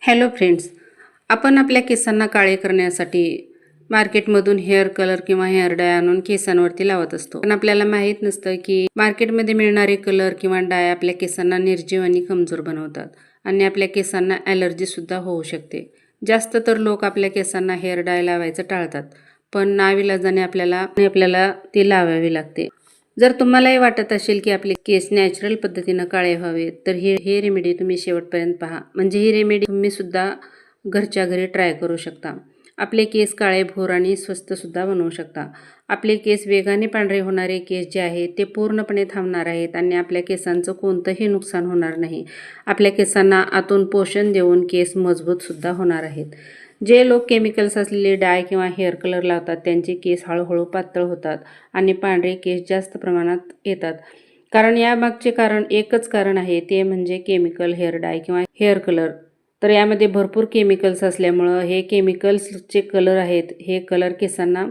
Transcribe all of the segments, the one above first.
Hello friends, आपण आपल्या केसांना काळे करण्यासाठी मार्केटमधून हेअर कलर किंवा हेअर डाय आणून केसांवरती लावत असतो. पण आपल्याला माहीत नसतं की मार्केटमध्ये मिळणारे कलर किंवा डाय आपल्या केसांना निर्जीव आणि कमजोर बनवतात आणि आपल्या केसांना ॲलर्जी सुद्धा होऊ शकते. जास्त तर लोक आपल्या केसांना हेअर डाय लावायचं टाळतात, पण नाविलाजाने आपल्याला ती लावावी लागते. जर तुम्हालाही वाटत असेल की आपले केस नॅचरल पद्धतीनं काळे व्हावे, तर ही रेमेडी तुम्ही शेवटपर्यंत पहा. म्हणजे ही रेमेडी तुम्ही सुद्धा घरच्या घरी ट्राय करू शकता. आपले केस काळे, भोर आणि स्वस्त सुद्धा बनवू शकता. आपले केस वेगाने पांढरे होणारे केस जे आहेत ते पूर्णपणे थांबणार आहेत आणि आपल्या केसांचं कोणतंही नुकसान होणार नाही. आपल्या केसांना आतून पोषण देऊन केस मजबूत सुद्धा होणार आहेत. जे लोक केमिकल्स असलेले डाय किंवा हेअर कलर लावतात त्यांचे केस हळूहळू पातळ होतात आणि पांढरे केस जास्त प्रमाणात येतात. कारण यामागचे एकच कारण आहे, ते म्हणजे केमिकल हेअर डाय किंवा हेअर कलर. तर यामध्ये भरपूर केमिकल्स असल्यामुळं हे केमिकल्सचे कलर आहेत, हे कलर केसांना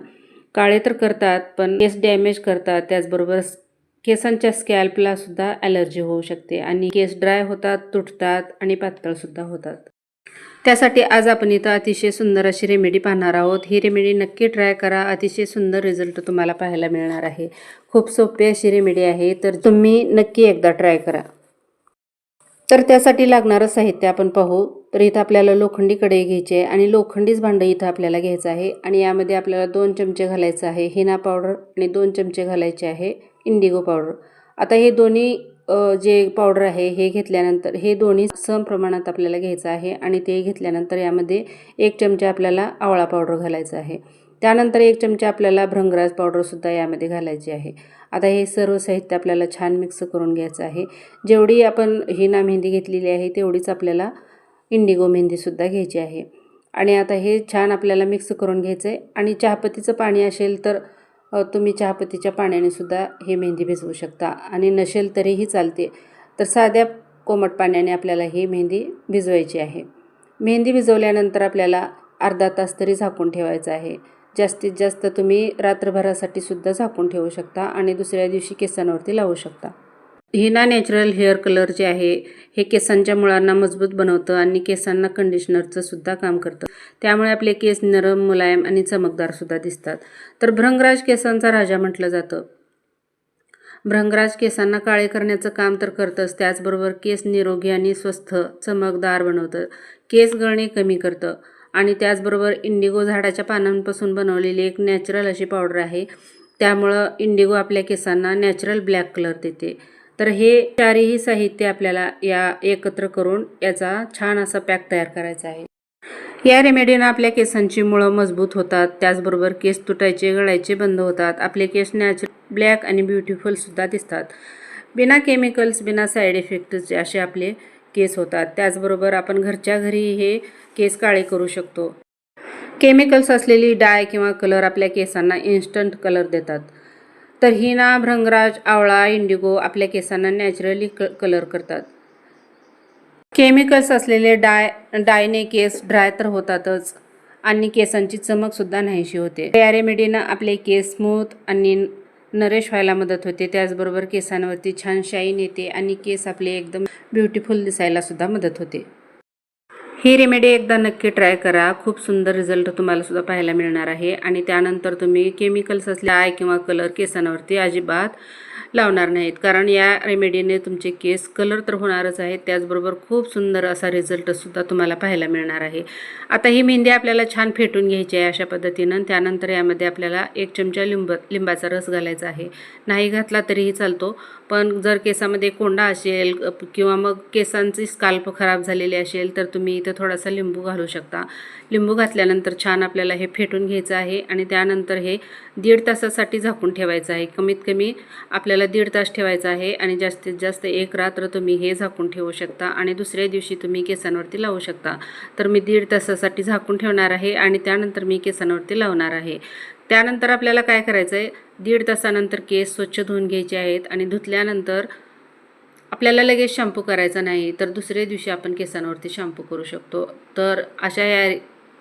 काळे तर करतात पण केस डॅमेज करतात. त्याचबरोबर केसांच्या स्कॅल्पला सुद्धा ॲलर्जी होऊ शकते आणि केस ड्राय होतात, तुटतात आणि पातळ सुद्धा होतात. त्यासाठी आज आपण इथं अतिशय सुंदर अशी रेमेडी पाहणार आहोत. ही रेमेडी नक्की ट्राय करा, अतिशय सुंदर रिझल्ट तुम्हाला पाहायला मिळणार आहे. खूप सोपी अशी रेमेडी आहे, तर तुम्ही नक्की एकदा ट्राय करा. तर त्यासाठी लागणारं साहित्य आपण पाहू. तर इथं आपल्याला लोखंडी कढई घ्यायची आहे आणि लोखंडीच भांडं इथं आपल्याला घ्यायचं आहे आणि यामध्ये आपल्याला 2 चमचे घालायचं आहे हिना पावडर आणि 2 चमचे घालायचे आहे इंडिगो पावडर. आता हे दोन्ही जे पावडर आहे हे घेतल्यानंतर हे दोन्ही सम प्रमाणात आपल्याला घ्यायचं आहे आणि ते घेतल्यानंतर यामध्ये 1 चमचा आपल्याला आवळा पावडर घालायचं आहे. त्यानंतर 1 चमचा आपल्याला भृंगराज पावडरसुद्धा यामध्ये घालायची आहे. आता हे सर्व साहित्य आपल्याला छान मिक्स करून घ्यायचं आहे. जेवढी आपण हिना मेहंदी घेतलेली आहे तेवढीच आपल्याला इंडिगो मेहंदीसुद्धा घ्यायची आहे. आणि आता हे छान आपल्याला मिक्स करून घ्यायचं आहे. आणि चहापत्तीचं पाणी असेल तर तुम्ही चहापत्तीच्या पाण्याने सुद्धा हे मेहंदी भिजवू शकता आणि नसेल तरीही चालते. तर साध्या कोमट पाण्याने आपल्याला ही मेहंदी भिजवायची आहे. मेहंदी भिजवल्यानंतर आपल्याला अर्धा तास तरी झाकून ठेवायचं आहे. जास्तीत जास्त तुम्ही रात्रभरासाठी सुद्धा झाकून ठेवू शकता आणि दुसऱ्या दिवशी केसांवरती लावू शकता. हिना नॅचरल हेअर कलर जे आहे हे केसांच्या मुळांना मजबूत बनवतं आणि केसांना कंडिशनरचं सुद्धा काम करतं. त्यामुळे आपले केस नरम, मुलायम आणि चमकदार सुद्धा दिसतात. तर भृंगराज केसांचा राजा म्हटलं जातं. भृंगराज केसांना काळे करण्याचं काम तर करतंच, त्याचबरोबर केस निरोगी आणि स्वस्थ, चमकदार बनवतं. केस गळणे कमी करतं आणि त्याचबरोबर इंडिगो झाडाच्या पानांपासून बनवलेली एक नॅचरल अशी पावडर आहे. त्यामुळं इंडिगो आपल्या केसांना नॅचरल ब्लॅक कलर देते. तर हे चारही साहित्य आपल्याला एकत्र करून याचा छान असा पॅक तयार करायचा आहे. या रेमेडीनं आपल्या केसांची मुळं मजबूत होतात, त्याचबरोबर केस तुटायचे, गळायचे बंद होतात. आपले केस नॅचरल ब्लॅक आणि ब्युटिफुलसुद्धा दिसतात. बिना केमिकल्स, बिना साईड इफेक्ट्सचे असे आपले केस होतात. त्याचबरोबर आपण घरच्या घरी हे केस काळे करू शकतो. केमिकल्स असलेली डाय किंवा कलर आपल्या केसांना इन्स्टंट कलर देतात. तर हिना, भृंगराज, आवळा, इंडिगो आपल्या केसांना नॅचरली कलर करतात. केमिकल्स असलेले डायने केस ड्राय तर होतातच आणि केसांची चमकसुद्धा नाहीशी होते. या रेमेडीनं आपले केस स्मूथ आणि नरेश व्हायला मदत होते. त्याचबरोबर केसांवरती छान शाईन येते आणि केस आपले एकदम ब्युटिफुल दिसायला सुद्धा मदत होते. ही रेमेडी एकदा नक्की ट्राय करा. खूप सुंदर रिझल्ट तुम्हाला सुद्धा पाहायला मिळणार आहे. आणि त्यानंतर तुम्ही केमिकल्स असले डाय किंवा कलर केसांवरती अजिबात लावणार नाहीत, कारण या रेमेडीने तुमचे केस कलर तर होणारच आहेत, त्याचबरोबर खूप सुंदर असा रिझल्टसुद्धा तुम्हाला पाहायला मिळणार आहे. आता ही मेहंदी आपल्याला छान फेटून घ्यायची आहे अशा पद्धतीनं. त्यानंतर यामध्ये आपल्याला 1 चमचा लिंबाचा रस घालायचा आहे. नाही घातला तरीही चालतो, पण जर केसामध्ये कोंडा असेल किंवा मग केसांची स्काल्प खराब झालेली असेल तर तुम्ही इथं थोडासा लिंबू घालू शकता. लिंबू घातल्यानंतर छान आपल्याला हे फेटून घ्यायचं आहे आणि त्यानंतर हे 1.5 तासासाठी झाकून ठेवायचं आहे. कमीत कमी आपल्याला 1.5 तास ठेवायचं आहे आणि जास्तीत जास्त 1 रात्र तुम्ही हे झाकून ठेवू शकता आणि दुसऱ्या दिवशी तुम्ही केसांवरती लावू शकता. तर मी 1.5 तासासाठी झाकून ठेवणार आहे आणि त्यानंतर मी केसांवरती लावणार आहे. त्यानंतर आपल्याला काय करायचं आहे, 1.5 तासानंतर केस स्वच्छ धुवून घ्यायचे आहेत आणि धुतल्यानंतर आपल्याला लगेच शॅम्पू करायचा नाही, तर दुसऱ्या दिवशी आपण केसांवरती शॅम्पू करू शकतो. तर अशा या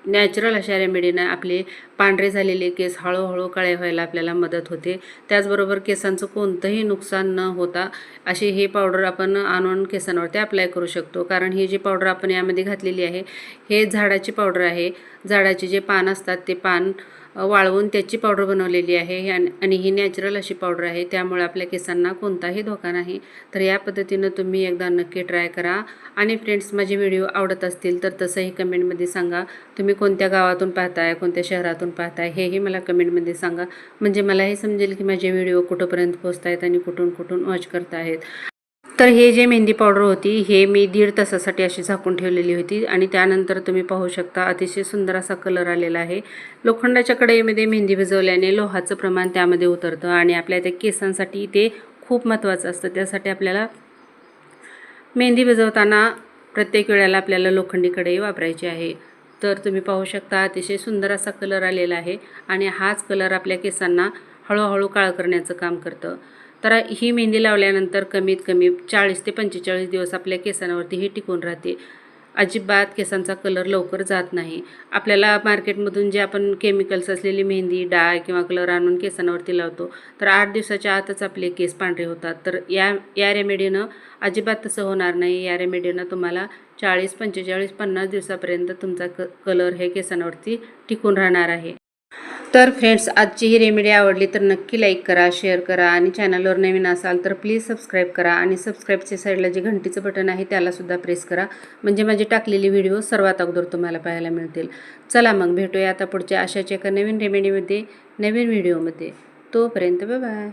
नॅचरल अशा रेमेडीनं आपले पांढरे झालेले केस हळूहळू काळे व्हायला आपल्याला मदत होते. त्याचबरोबर केसांचं कोणतंही नुकसान न होता अशी ही पावडर आपण आणून केसांवरती अप्लाय करू शकतो. कारण ही जी पावडर आपण यामध्ये घातलेली आहे हे झाडाची पावडर आहे. झाडाचे जे पान असतात ते पान वाळवून त्याची पावडर बनवलेली आहे आणि ही नॅचरल अशी पावडर आहे. त्यामुळे आपल्या केसांना कोणताही धोका नाही. तर या पद्धतीनं तुम्ही एकदा नक्की ट्राय करा. आणि फ्रेंड्स, माझे व्हिडिओ आवडत असतील तर तसंही कमेंटमध्ये सांगा. तुम्ही कोणत्या गावातून पाहताय, कोणत्या शहरातून पाहताय हेही मला कमेंटमध्ये सांगा. म्हणजे मलाही समजेल की माझे व्हिडिओ कुठंपर्यंत पोहोचत आहेत आणि कुठून कुठून वॉच करतायत. तर हे जे मेहंदी पावडर होती हे मी 1.5 तासासाठी अशी झाकून ठेवलेली होती आणि त्यानंतर तुम्ही पाहू शकता अतिशय सुंदर असा कलर आलेला आहे. लोखंडाच्या कढईमध्ये मेहंदी भिजवल्याने लोहाचं प्रमाण त्यामध्ये उतरतं आणि आपल्या त्या केसांसाठी ते खूप महत्त्वाचं असतं. त्यासाठी आपल्याला मेहंदी भिजवताना प्रत्येक वेळेला आपल्याला लोखंडी कढई वापरायची आहे. तर तुम्ही पाहू शकता अतिशय सुंदर असा कलर आलेला आहे आणि हाच कलर आपल्या केसांना हळूहळू काळं करण्याचं काम करतं. तर ही मेहंदी लावल्यानंतर कमीत कमी 40 ते 45 दिवस आपल्या केसांवरती ही टिकून राहते. अजिबात केसांचा कलर लवकर जात नाही. आपल्याला मार्केटमधून जे आपण केमिकल्स असलेली मेहंदी, डाय किंवा कलर आणून केसांवरती लावतो तर 8 दिवसाच्या आतच आपले केस पांढरे होतात. तर या रेमेडीनं अजिबात तसं होणार नाही. या रेमेडीनं तुम्हाला 40, 45, 50 दिवसापर्यंत तुमचा कलर हे केसांवरती टिकून राहणार आहे. तर फ्रेंड्स, आजची ही रेमेडी आवडली तर नक्की लाईक करा, शेअर करा आणि चॅनलवर नवीन असाल तर प्लीज सबस्क्राईब करा आणि सबस्क्राईबच्या साईडला जे घंटीचं बटन आहे त्यालासुद्धा प्रेस करा. म्हणजे माझी टाकलेली व्हिडिओ सर्वात अगोदर तुम्हाला पाहायला मिळतील. चला मग भेटूया आता पुढच्या अशाच एका नवीन रेमेडीमध्ये, नवीन व्हिडिओमध्ये. तोपर्यंत बाय बाय.